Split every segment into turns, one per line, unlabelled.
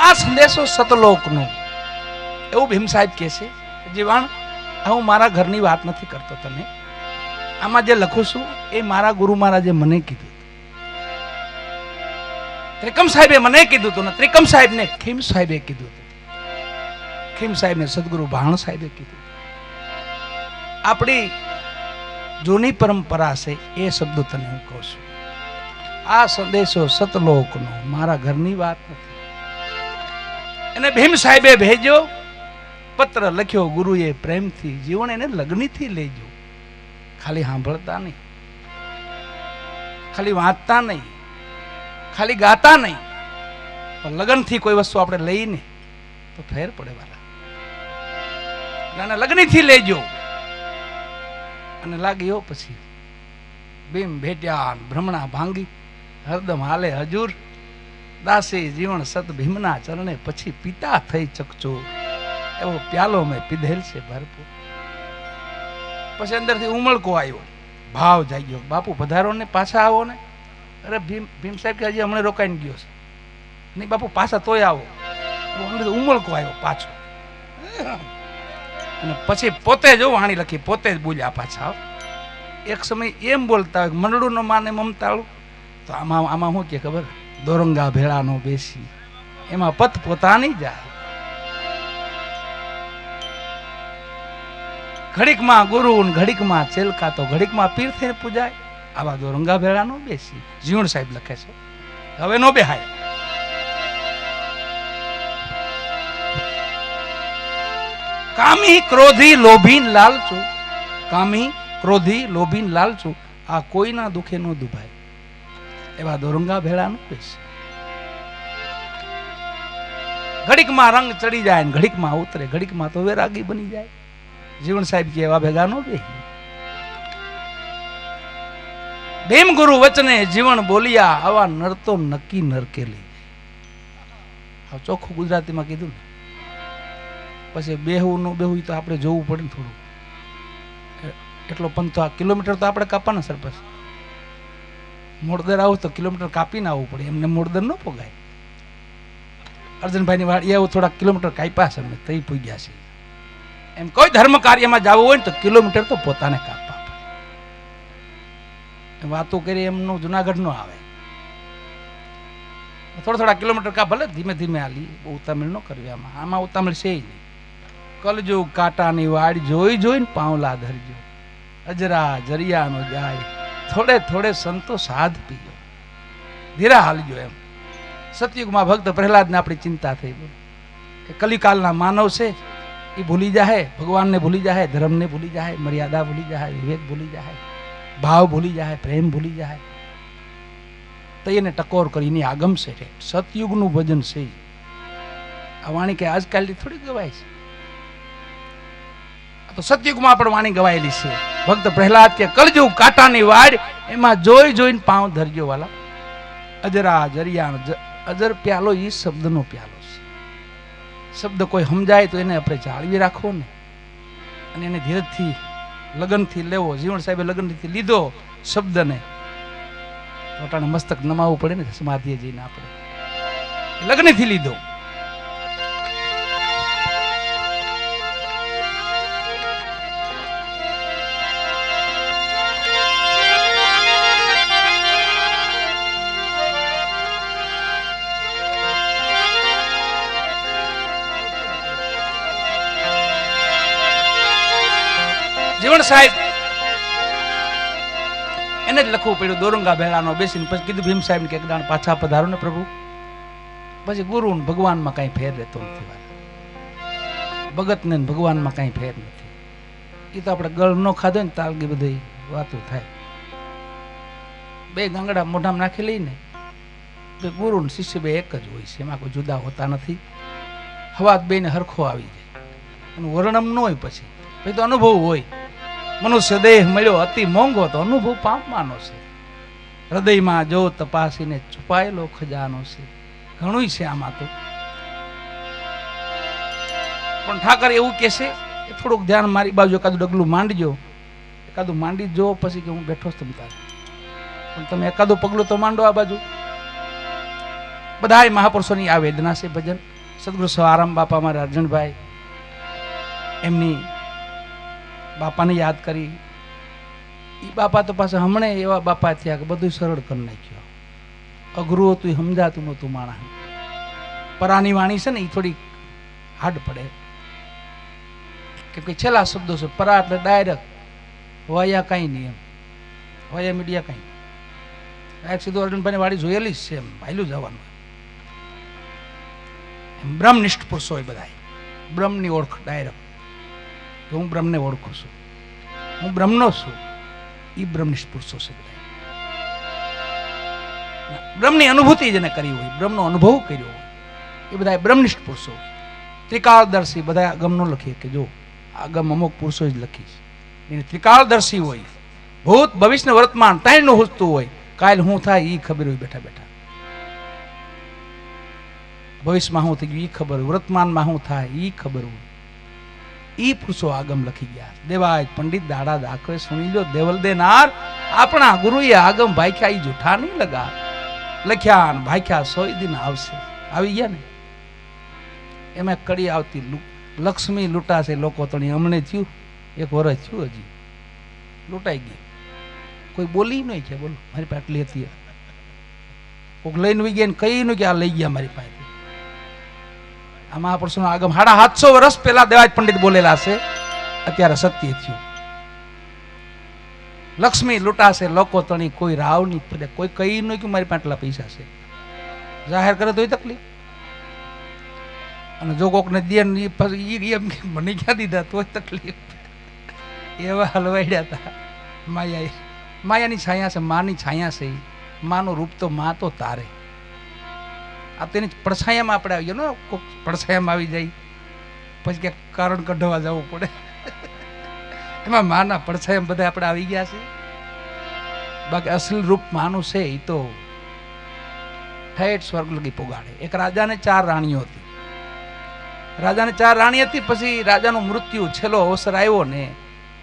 આ સંદેશો સતલોકનો, એવું ભીમ સાહેબ કહે છે. જીવાણ, હું મારા ઘરની વાત નથી કરતો તને. આમાં જે લખું છું એ મારા ગુરુ મહારાજે મને કીધું. ત્રિકમ સાહેબે મને કીધું હતું ને ત્રિકમ સાહેબને ખીમ સાહેબે કીધું હતું. ખીમ સાહેબને સદગુરુ ભાણ સાહેબે કીધું. આપણી જૂની પરંપરા છે એ શબ્દો તને હું કહું છું. આ સંદેશો સતલોકનો, મારા ઘરની વાત નથી. એને ભીમ સાહેબે ભેજો પત્ર લખ્યો ગુરુએ પ્રેમથી. જીવન એને લગ્નથી લેજો. ખાલી સાંભળતા નહીં, ખાલી વાંચતા નહીં, ખાલી ગાતા નહીં, પણ લગ્નથી કોઈ વસ્તુ આપણે લઈને તો ફેર પડે વાલા. લગ્નથી લેજો. અને લાગ્યો પછી ભીમ ભેટ્યા ભ્રમણા ભાંગી હરદમ હાલે હજુર દાસી જીવન સત ભીમના ચરણે પછી પિતા થઈ ચકચો એવો પ્યાલો મેં પીધેલ છે ભરપૂર. પછી અંદરથી ઉમળકો આવ્યો, ભાવ જાગ્યો, બાપુ પધારો ને પાછા આવો ને. અરે ભીમ સાહેબ કે હજી હમણાં રોકાઈને ગયો છે. નહીં બાપુ પાછા તોય આવો. અંદરથી ઉમળકો આવ્યો પાછો. અને પછી પોતે જો વાણી લખી, પોતે જ બોલ્યા પાછા. એક સમય એમ બોલતા હોય મંડળું નો માને મમતાળું, તો આમાં શું કે ખબર, દોરંગા ભેળાનો બેસી એમાં પત પોતાની જાય. ઘડીકમાં ગુરુ ઘડીકમાં ચેલકા તો ઘડીકમાં પીર થઈને પૂજાય. આવા દોરંગા ભેળાનો બેસી. જીવણ સાહેબ લખે છે, હવે નો બેહાય. કામી ક્રોધી લોભીન લાલચું, કામી ક્રોધી લોભીન લાલચું, આ કોઈના દુખે નો દુભાય. એવા દોરંગા ભેળાનું બેસી. ઘડીકમાં રંગ ચડી જાય ને ઘડીકમાં ઉતરે, ઘડીકમાં તો વૈરાગી બની જાય. જીવણ સાહેબ કે એવા ભેગા નો બેહી. ભીમ ગુરુ વચને જીવન બોલિયા, આવા નર તો નક્કી નરકે લઈ. ચોખ્ખું ગુજરાતીમાં કીધું ને. પછી બેહવું ન બેહવું તો આપણે જોવું પડે ને થોડું. એટલો પંથ, આ કિલોમીટર તો આપણે કાપવાના સરપંચ. મોડદર આવું તો કિલોમીટર કાપીને આવવું પડે, એમને મોડદર ન પોગાય. અર્જુનભાઈની વાડી આવું થોડા કિલોમીટર કાપ્યા છે અમે, તઈ પૂગ્યા છે. એમ કોઈ ધર્મ કાર્યમાં જવું હોય ને તો કિલોમીટર તો પોતાને કાપવા પડે. વાતો કરી એમનું જુનાગઢ નો આવે. થોડા કિલોમીટર કા ભલે ધીમે ધીમે હાલી, બહુ ઉતામળ ન કરવી. આમાં ઉતામળ છે નહીં. કલજો કાંટાની વાડ જોઈ જોઈને પાવલા ધરજો, અજરા જરિયાનો જાય, થોડે થોડે સંતો સાધ પીજો, ધીરા હાલજો. એમ સતયુગમાં ભક્ત પ્રહલાદને આપણી ચિંતા થઈ કે કલિકાલના માનવ છે એ ભૂલી જાય, ભગવાનને ભૂલી જાય, ધર્મને ભૂલી જાય, મર્યાદા ભૂલી જાય, વિવેક ભૂલી જાય, ભાવ ભૂલી જાય, પ્રેમ ભૂલી જાય. તો એને ટકોર કરીને આગમ છે. સતયુગનું ભજન છે. આ વાણી કે આજકાલની થોડી ગવાય છે. તો સતયુગમાં પણ વાણી ગવાયેલી છે. ભક્ત પ્રહલાદ કે કલજુ કાંટાની વાડ, એમાં જોઈ જોઈને પાવ ધરજો વાલા. અજરા જરિયાણ, અજર પ્યાલો એ શબ્દનો પ્યાલો છે. શબ્દ કોઈ સમજાય તો એને આપણે જાળવી રાખવો ને, અને એને ધીરજથી લગનથી લેવો. જીવણ સાહેબે લગનથી લીધો શબ્દને, પોતાને મસ્તક નમાવવું પડે ને સમાધિએ જઈને. આપણે લગ્નથી લીધો. જીવણ સાહેબ એને જ લખવું પડ્યું દોરંગા ભેળાનો બેસીને. પછી કીધું ભીમ સાહેબ કે એકદાણ પાછા પધારો ને પ્રભુ. પછી ગુરુ ને ભગવાનમાં કઈ ફેર રહેતો નથી. ભગત ને ભગવાનમાં કઈ ફેર નથી. એ તો આપણે ગળ નો ખાધો ને તાલગી બધી વાતો થાય. બે ગાંગડા મોઢામાં નાખી લઈને ગુરુ ને શિષ્ય બે એક જ હોય છે, એમાં કોઈ જુદા હોતા નથી. હવા બે ને હરખો આવી જાય. એનું વર્ણમ ન હોય. પછી તો અનુભવ હોય. મનુષ્ય દેહ મળ્યો અતિ મોંઘો, તો અનુભવ પામવાનો છે. હૃદયમાં જો તપાસીને છુપાયેલો ખજાનો છે. ઘણું છે આમાં તો. પણ ઠાકર એવું કે છે કે થોડુંક ધ્યાન મારી બાજુ એકાદું ડગલું માંડજો. એકાદું માંડી જો પછી કે હું બેઠો છું તમ તારે. પણ તમે એકાદું પગલું તો માંડો આ બાજુ. બધા મહાપુરુષોની આ વેદના છે ભજન. સદગુરુ સવારામ બાપા મારા અર્જણભાઈ એમની બાપાને યાદ કરી. એ બાપા તો પાછા હમણાં એવા બાપા થયા કે બધું સરળ કરી નાખ્યું. અઘરું હતું એ સમજાતું નહોતું માણસ. પરાની વાણી છે ને એ થોડી હાર્ડ પડે કે કોઈ છેલ્લા શબ્દો છે. પરા એટલે ડાયરેક્ટ વયા કાંઈ નહીં, એમ વયા મીડિયા કાંઈ ડાયરેક્ટ સીધું અર્જુનભાઈની વાડી જોયેલી જ છે, એમ હાલ્યું જવાનું. એમ બ્રહ્મનિષ્ઠ પુરુષો હોય બધા, બ્રહ્મની ઓળખ ડાયરેક્ટ કે હું બ્રહ્મને ઓળખું છું, હું બ્રહ્મનો છું. એ બ્રહ્મનિષ્ઠ પુરુષો છે બધા. બ્રહ્મની અનુભૂતિ જેને કરી હોય, બ્રહ્મનો અનુભવ કર્યો હોય, એ બધા બ્રહ્મનિષ્ઠ પુરુષો. ત્રિકાળદર્શી બધા આગમનો લખીએ કે જો આગમ અમુક પુરુષો જ લખીશ. એને ત્રિકાળદર્શી હોય, ભૂત ભવિષ્ય વર્તમાન ત્રણનું હુજતું હોય. કાલ શું થાય એ ખબર હોય બેઠા બેઠા. ભવિષ્યમાં શું થઈ ગયું એ ખબર હોય, વર્તમાનમાં શું થાય એ ખબર હોય. એ પુરુષો આગમ લખી ગયા. દેવાય પંડિત દાડા દાખલે સુણી લો દેવલ દેનાર આપણા ગુરુએ આગમ ભાખ્યા. એ જૂઠા નહીં લગા લખ્યા ભાખ્યા 100 દિન આવશે. આવી ગયા ને એમાં કડી આવતી લક્ષ્મી લૂંટાશે લોકો તો હમણે થયું, 1 વર્ષ થયું, હજી લૂંટાઈ ગઈ. કોઈ બોલી નહીં છે, બોલો મારી પાસે આટલી હતી. કોઈક લઈને વહી ગયા ને કઈ નું કે આ લઈ ગયા મારી પાસે. આ મહાપુરુષોનો આગમ 750 વર્ષ પહેલા દેવાજ પંડિત બોલેલા છે. અત્યારે સત્ય થયું. લક્ષ્મી લૂંટાશે લોકો તણી કોઈ રાવ નહીં પડે. કોઈ કઈ નહીં કે મારી પાસે આટલા પૈસા છે, જાહેર કરે તોય તકલીફ. અને જો કોકને દે મને ક્યાં દીધા તોય તકલીફ. એવા હલવાડ્યા હતા માયા. માયાની છાયા છે, માની છાયા છે. માનું રૂપ તો માં તો તારે. આ તેની પડછાયામાં આપણે આવી ગયા ને, કોઈક પડછાયામાં આવી જાય પછી ક્યાંક કારણ કઢવા જવું પડે. એમાં માના પડછાયામાં બધા આપણે આવી ગયા છે. બાકી અસલી રૂપ માનું છે એ તો ઠેઠ સ્વર્ગ લગી પોગાડે. એક રાજાને 4 રાણીઓ હતી. રાજાને 4 રાણી હતી. પછી રાજાનું મૃત્યુ છેલ્લો અવસર આવ્યો ને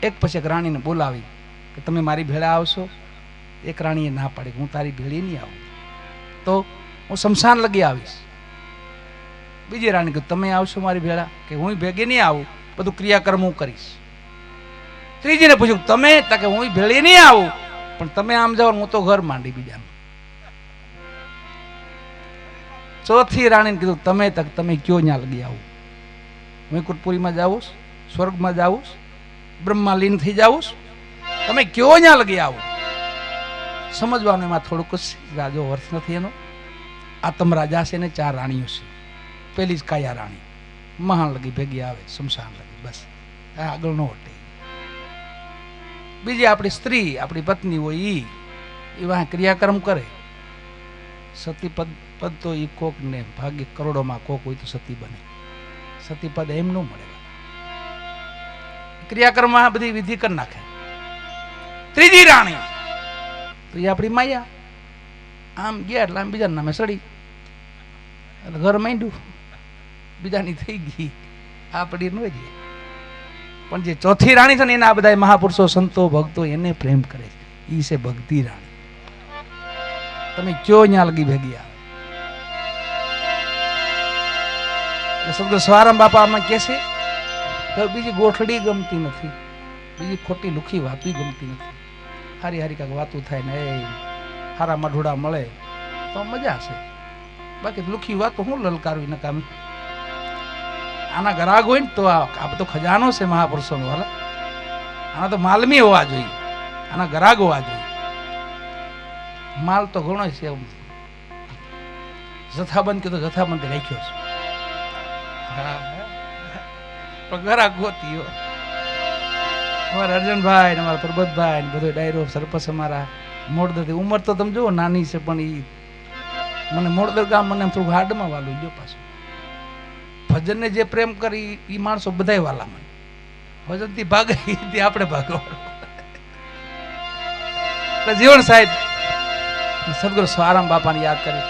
એક પછી એક રાણીને બોલાવી કે તમે મારી ભેળા આવશો. એક રાણીએ ના પાડી, હું તારી ભેળી નહીં આવું, તો હું શમશાન લગી આવીશ. બીજી રાણી કે તમે આવશો મારી ભેળા, કે હું ભેગી નહીં આવું, બધું ક્રિયાકર્મ હું કરીશ. ત્રીજીને પૂછ્યું તમે, કે હું ભેળી નહીં આવું પણ તમે આમ જાઓ, હું તો ઘર માંડી બીજાનું. ચોથી રાણીને કીધું તમે, તમે કયો ન્યા લગી આવું, વૈકુંઠપુરીમાં જાવું, સ્વર્ગમાં જાવું, બ્રહ્મા લીન થઈ જાવું, તમે કયો ન્યા લગી આવું. સમજવાનું એમાં થોડુંક રાજો અર્થ નથી એનો. આતમ રાજા છે ને 4 રાણીઓ છે. પેલી જ કાયા રાણી મહાન લગી ભેગી આવે, શમશાન લગી, બસ આગળ નો હટે. બીજી આપણી સ્ત્રી, આપણી પત્ની હોય એ વાહ ક્રિયાકર્મ કરે. સતી પદ તો એ કોક ને ભાગ્ય કરોડોમાં કોક હોય તો સતી બને. સતી પદ એમ ન મળે. ક્રિયાકર્મમાં બધી વિધિ કરી નાખે. ત્રીજી રાણી તો એ આપણી માયા. આમ ગયા એટલે આમ બીજાના નામે સડી, ઘર માંડ્યું, બીજાની થઈ ગઈ, આપણી ન જઈએ. પણ જે ચોથી રાણી છે ને એના બધા મહાપુરુષો, સંતો, ભક્તો એને પ્રેમ કરે છે. ઈ છે ભક્તિ રાણી. તમે કયો ન્યા લગી ભેગી આવે. સદગુરુ સવારામ બાપા આમાં કે છે કે બીજી ગોઠડી ગમતી નથી, બીજી ખોટી લુખી વાતું ગમતી નથી. હારી હારી કાંઈક વાતું થાય ને એ હારા માઢોડા મળે તો મજા છે. બાકી લુખી વાતો હું લલકારવી નકામી. આના ગરાગ હોય ને તો આ બધો ખજાનો છે મહાપુરુષોનો. વાલા આના તો માલમી હોવા જોઈએ, આના ગરાગ હોવા જોઈએ. માલ તો ઘણો છે, જથ્થાબંધ કે તો જથ્થાબંધ રાખ્યો છે, પણ ગરાગ ગોતીઓ. અમારા અર્જનભાઈ ને અમારા પરબતભાઈ ને બધો ડાયરો સરપંચ અમારા મોડદર. ઉંમર તો તમે જુઓ નાની છે, પણ એ મને મોડદર ગામ મને થોડું હાડમાં વાલું ગયો. પાછું ભજનને જે પ્રેમ કરી એ માણસો બધા વાલા મને. ભજનથી ભાગે એથી આપણે ભાગવાનું. એટલે જીવન સાહેબ સદગુરુ સવારામ બાપાને યાદ કરી.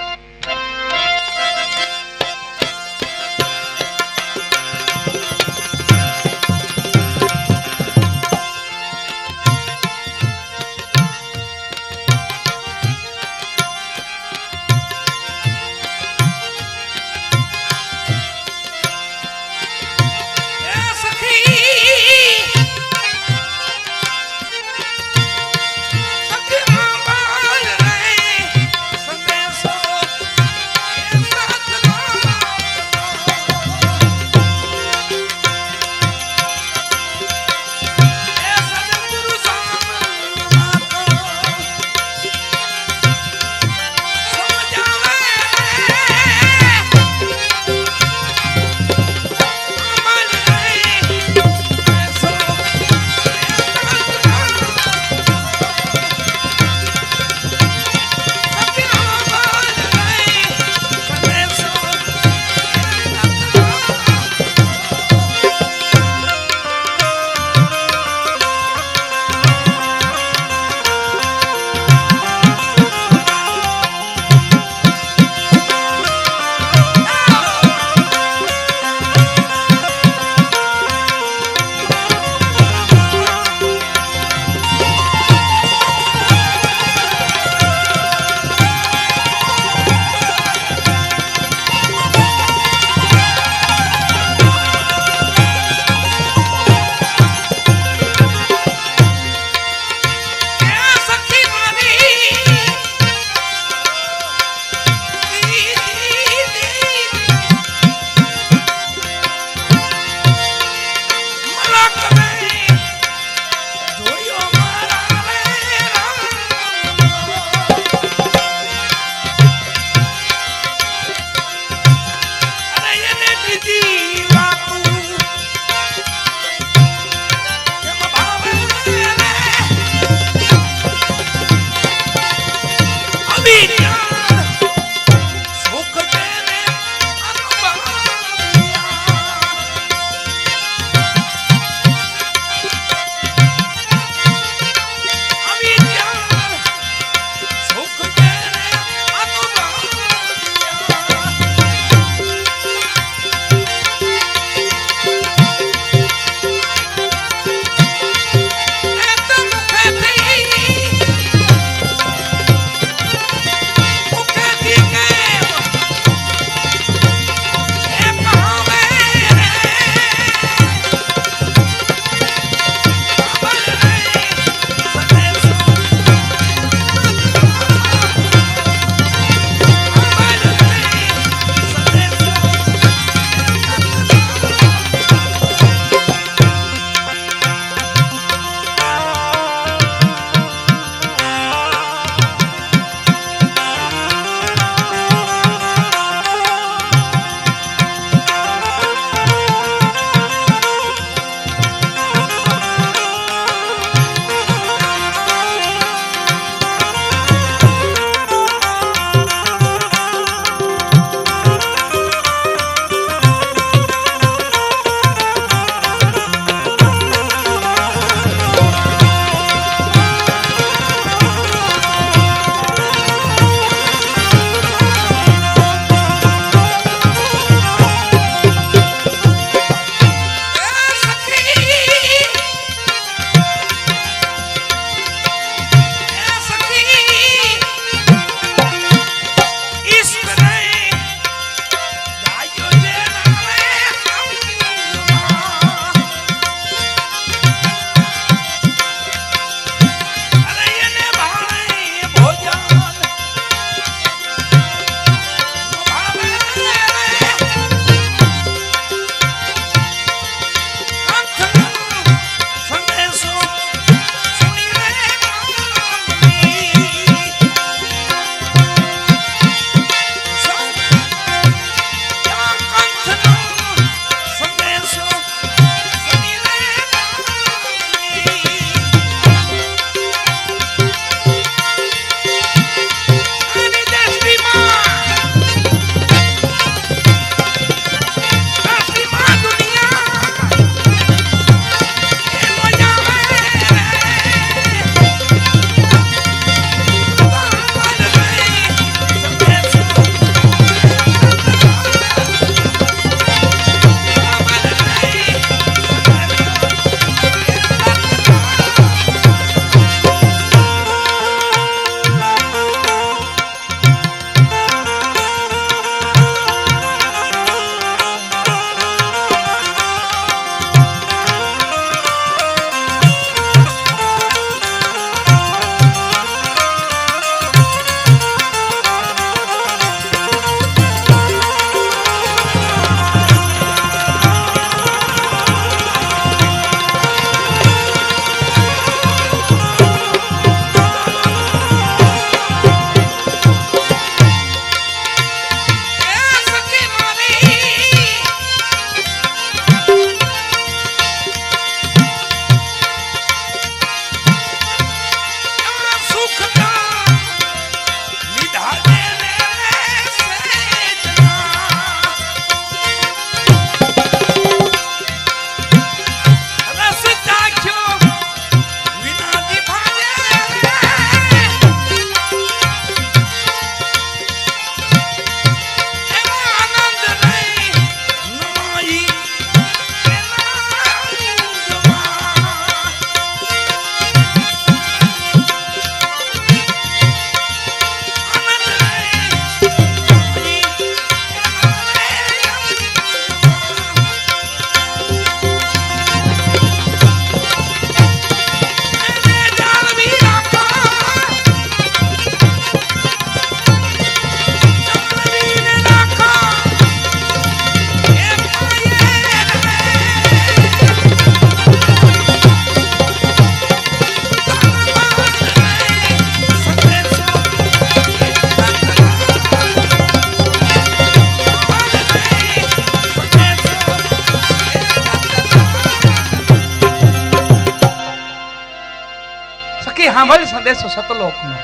સાંભળ સંદેશો સતલોકનો.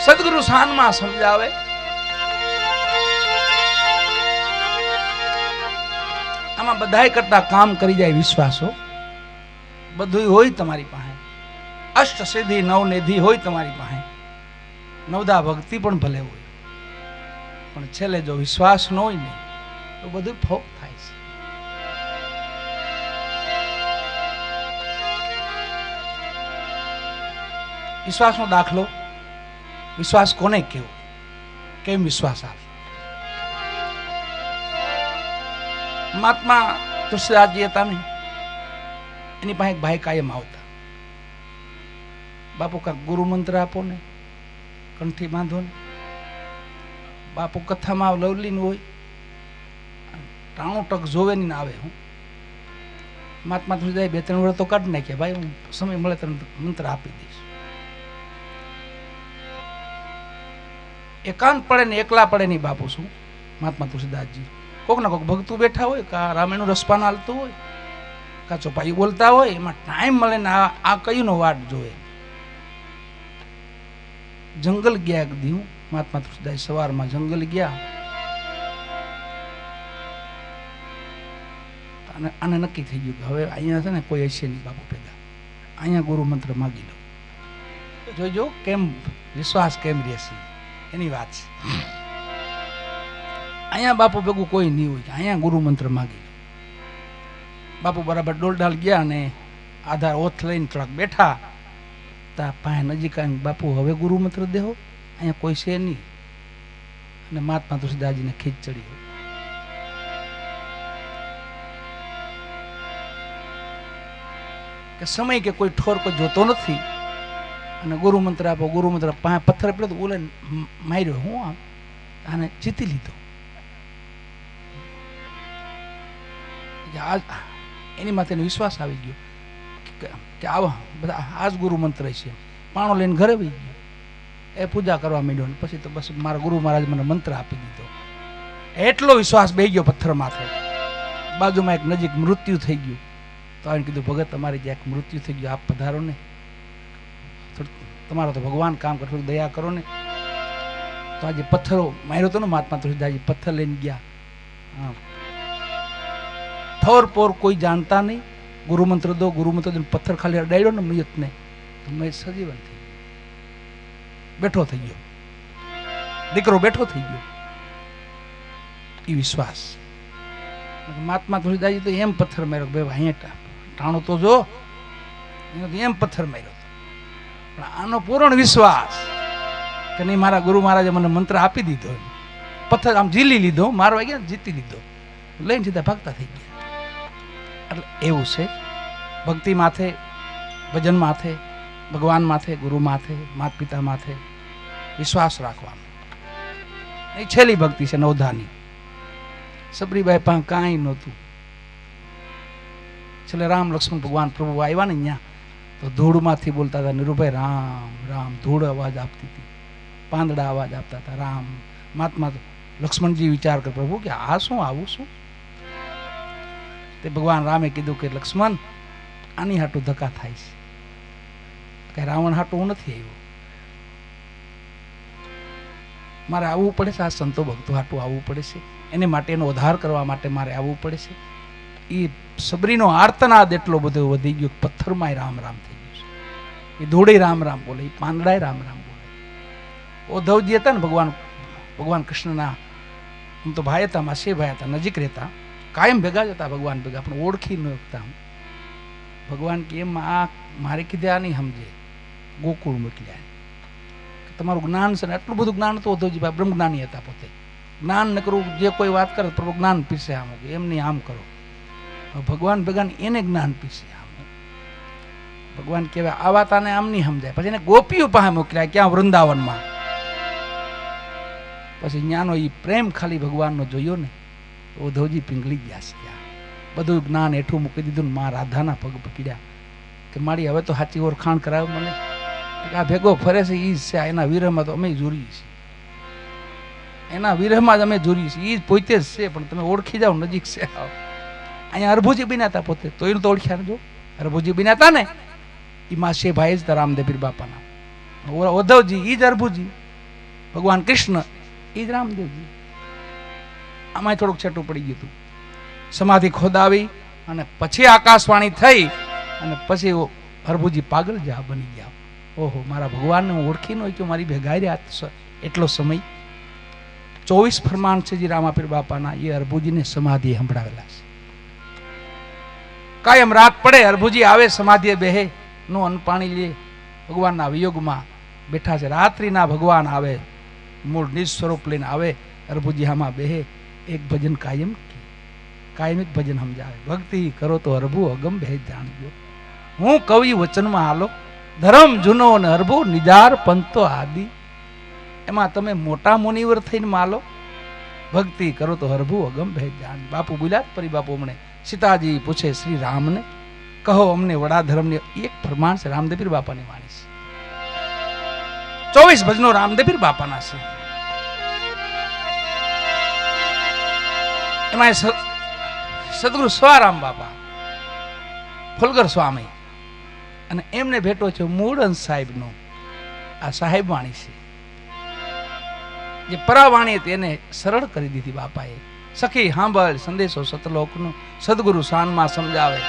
સદગુરુ શાનમાં સમજાવે, આમાં બધાય કરતા કામ કરી જાય વિશ્વાસો. બધું હોય તમારી પાસે, અષ્ટ સિદ્ધિ નવ નિધિ હોય તમારી પાસે, નવદા ભક્તિ પણ ભલે હોય, પણ છેલ્લે જો વિશ્વાસ ન હોય ને તો બધું ફોક થાય છે. વિશ્વાસનો દાખલો, વિશ્વાસ કોને કેવો, કેમ વિશ્વાસ આવે? મહાત્મા તુલસીદાસજી હતા ને, એની પાસે એક ભાઈ કાયમ આવતા, બાપુ કાંક ગુરુ મંત્ર આપો ને, કંઠી બાંધો ને. બાપુ કથામાં લવલીન હોય, ટાણું ટક જોવે ને આવે. હું મહાત્મા તુલસીદાસ 2-3 વર્ષ તો કાઢી નાખ્યા, ભાઈ હું સમય મળે તને મંત્ર આપી દઈશ. એકાંત પડે ને એકલા પડે નહીં બાપુ શું મહાત્મા તુલસીદાસજી કોક ના કોક ભક્તું બેઠા હોય, કા રામાયણનું રસપાન હાલતું હોય, કા ચોપાઈ બોલતા હોય, એમાં ટાઈમ મળે ને આ કયું નો વાટ જોવે. જંગલ ગયા એક દી, મહાત્મા તુલસીદાસ સવારમાં જંગલ ગયા, આને નક્કી થઈ ગયું કે હવે અહીંયા છે ને કોઈ હશે નહીં બાપુ ભેગા, અહીંયા ગુરુ મંત્ર માગી લો. જોઈજો કેમ વિશ્વાસ કેમ રહેશે એની વાત છે. અહીંયા બાપુ ભેગું કોઈ નહીં હોય, અહીંયા ગુરુ મંત્ર માગી લો. બાપુ બરાબર ડોલડાલ ગયા અને આધાર ઓથ લઈને થોડાક બેઠા તા પાસે નજીક આવીને, બાપુ હવે ગુરુ મંત્ર દેહો, અહીંયા કોઈ છે નહીં. અને મહાત્મા તુલસીદાસજીને ખીચ ચડી કે સમય કે કોઈ ઠોર કોઈ જોતો નથી, અને ગુરુ મંત્ર આપો, ગુરુ મંત્ર પાસે પથ્થર પડ્યો તો બોલે માર્યો, હું આને જીતી લીધો. એની માથે વિશ્વાસ આવી ગયો કે આવા બધા આ જ ગુરુ મંત્ર છે. પાણો લઈને ઘરે વહી ગયો, એ પૂજા કરવા માંડ્યો, પછી તો બસ મારા ગુરુ મહારાજ મને મંત્ર આપી દીધો. એટલો વિશ્વાસ બેહી ગયો પથ્થર માથે. બાજુમાં એક નજીક મૃત્યુ થઈ ગયું, તો આને કીધું ભગત તમારી જ્યાં મૃત્યુ થઈ ગયું, આપ પધારો ને, તમારો તો ભગવાન કામ કરો, દયા કરો ને. તો આજે પથ્થરો માર્યો હતો ને મહાત્મા તુલસીદાસજી, પથ્થર લઈને ગયા. ઠોર પોર કોઈ જાણતા નહીં, ગુરુ મંત્ર દો, ગુરુ મંત્ર દો, પથ્થર ખાલી અડાડ્યો ને મયતને તો મયત સજીવન થઈ ગયો, બેઠો થઈ ગયો, દીકરો બેઠો થઈ ગયો. એ વિશ્વાસ. મહાત્મા તુલસીદાસજી તો એમ પથ્થર માર્યો, ભાઈ અહીંયા ટાણો તો જો, એમ પથ્થર માર્યો. પણ આનો પૂર્ણ વિશ્વાસ કે નહીં, મારા ગુરુ મહારાજે મને મંત્ર આપી દીધો, પથ્થર આમ ઝીલી લીધો, મારવા ગયા જીતી લીધો, લઈને સીધા ભાગતા થઈ ગયા. એટલે એવું છે ભક્તિ માથે, ભજન માથે, ભગવાન માથે, ગુરુ માથે, માતા પિતા માથે વિશ્વાસ રાખવાનો. એ છેલ્લી ભક્તિ છે નવધાની. સબરીબાઈ પાસે કાંઈ નહોતું, છેલ્લે રામ લક્ષ્મણ ભગવાન પ્રભુ આવ્યા ને અહીંયા, તો ધૂળમાંથી બોલતા હતા, નિરૂભાઈ રામ રામ. ધૂળ અવાજ આપતી હતી, પાંદડા અવાજ આપતા હતા, રામ. મહાત્મા લક્ષ્મણજી વિચાર કરે, પ્રભુ કે આ શું, આવું શું? તે ભગવાન રામે કીધું કે લક્ષ્મણ આની હાટું ધક્કા થાય છે, કઈ રાવણ હાટું હું નથી આવ્યો, મારે આવવું પડે છે, આ સંતો ભક્તો હાટું આવવું પડે છે, એને માટે એનો ઉદ્ધાર કરવા માટે મારે આવવું પડે છે. એ સબરીનો આર્તનાદ એટલો બધો વધી ગયો, પથ્થરમાં રામ રામ થઈ ગયું છે. એ ધૂળે રામ રામ બોલે, એ પાંદડાય રામ રામ બોલે. ઉદ્ધવજી હતા ને ભગવાન કૃષ્ણના, હું તો ભાઈ હતા, માસી ભાઈ હતા, નજીક રહેતા, કાયમ ભેગા જ હતા ભગવાન ભેગા, પણ ઓળખી ન શકતા. ભગવાન કે એમ આ મારે કીધે આ નહીં સમજે, ગોકુળ મોકલ્યા. તમારું જ્ઞાન છે ને, એટલું બધું જ્ઞાન તો ઉદ્ધવજી ભાઈ બ્રહ્મ જ્ઞાની હતા પોતે. જ્ઞાન ન કરવું, જે કોઈ વાત કરે તો જ્ઞાન પીસે, આમ એમ નહીં આમ કરો. ભગવાન ભગવાન એને જ્ઞાન પીસે. આમ ભગવાન કહેવાય આ વાત આને આમ નહીં સમજાય. પછી એને ગોપીઓ પાસે મોકલ્યા, ક્યાં વૃંદાવનમાં. પછી જ્ઞાનો એ પ્રેમ ખાલી ભગવાનનો જોયો ને, ઉદ્ધવજી પીંગળી ગયા છે. ત્યાં બધું જ્ઞાન હેઠું મૂકી દીધું ને માં રાધાના પગ પકડ્યા કે મારી હવે તો સાચી ઓળખાણ કરાવે મને. આ ભેગો ફરે છે એ જ છે, એના વિરહમાં તો અમે જોડીએ છીએ, એના વિરહમાં જ અમે જોડીએ છીએ, એ જ પોતે જ છે. પણ તમે ઓળખી જાઓ, નજીક છે. અહીંયા અરભુજી બન્યા હતા પોતે, તો એનું તો ઓળખ્યા જો. અરભુજી બન્યા હતા ને, એ માસે ભાઈ જ રામદેવ પીર બાપાના. ઉદ્ધવજી ઈ જ અરભુજી, ભગવાન કૃષ્ણ ઈ જ રામદેવજી. આમાં થોડુંક છેટું પડી ગયું હતું. સમાધિ ખોદાવી અને પછી આકાશવાણી થઈ અને પછી અરભુજી પાગલ જા બની ગયા. ઓહો, મારા ભગવાનને હું ઓળખી ન હોય, મારી ભેગાઈ રહ્યા એટલો સમય. 24 ફરમાન છે જી રામાપીર બાપાના, એ અરભુજીને સમાધિ સંભળાવેલા છે. કાયમ રાત પડે અરભુજી આવે સમાધિએ બેહે, નો અન્ન પાણી લે, ભગવાનના વિયોગમાં બેઠા છે. રાત્રિના ભગવાન આવે, મૂળ નિજ સ્વરૂપ લઈને આવે, અરભુજી આમાં બેહે, એક ભજન કાયમિક ભજન સમજાવે. ભક્તિ કરો તો અરભુ અગમ ભેદ જાણજો, હું કવિ વચનમાં હાલો, ધર્મ જૂનો અને અરભુ નિજાર પંતો આદિ. એમાં તમે મોટા મુનિવર થઈને માલો, ભક્તિ કરો તો અરભુ અગમ ભેદ જાણ. બાપુ બોલ્યા પરી બાપુ હમણે, સીતાજી પૂછે શ્રી રામને, કહો અમને વડા ધર્મની એક પ્રમાણ છે. રામદેવ પીર બાપાની વાણી છે. 24 ભજનો રામદેવ પીર બાપાના છે. એમાં સદગુરુ સ્વારામ બાપા, ફુલગર સ્વામી, અને એમને ભેટો છે મૂળન સાહેબ નો. આ સાહેબ વાણી છે, જે પરાવાણી તેને સરળ કરી દીધી બાપાએ. સખી સાંભળ સંદેશો સતલોકનો, સદગુરુ શાનમાં સમજાવે.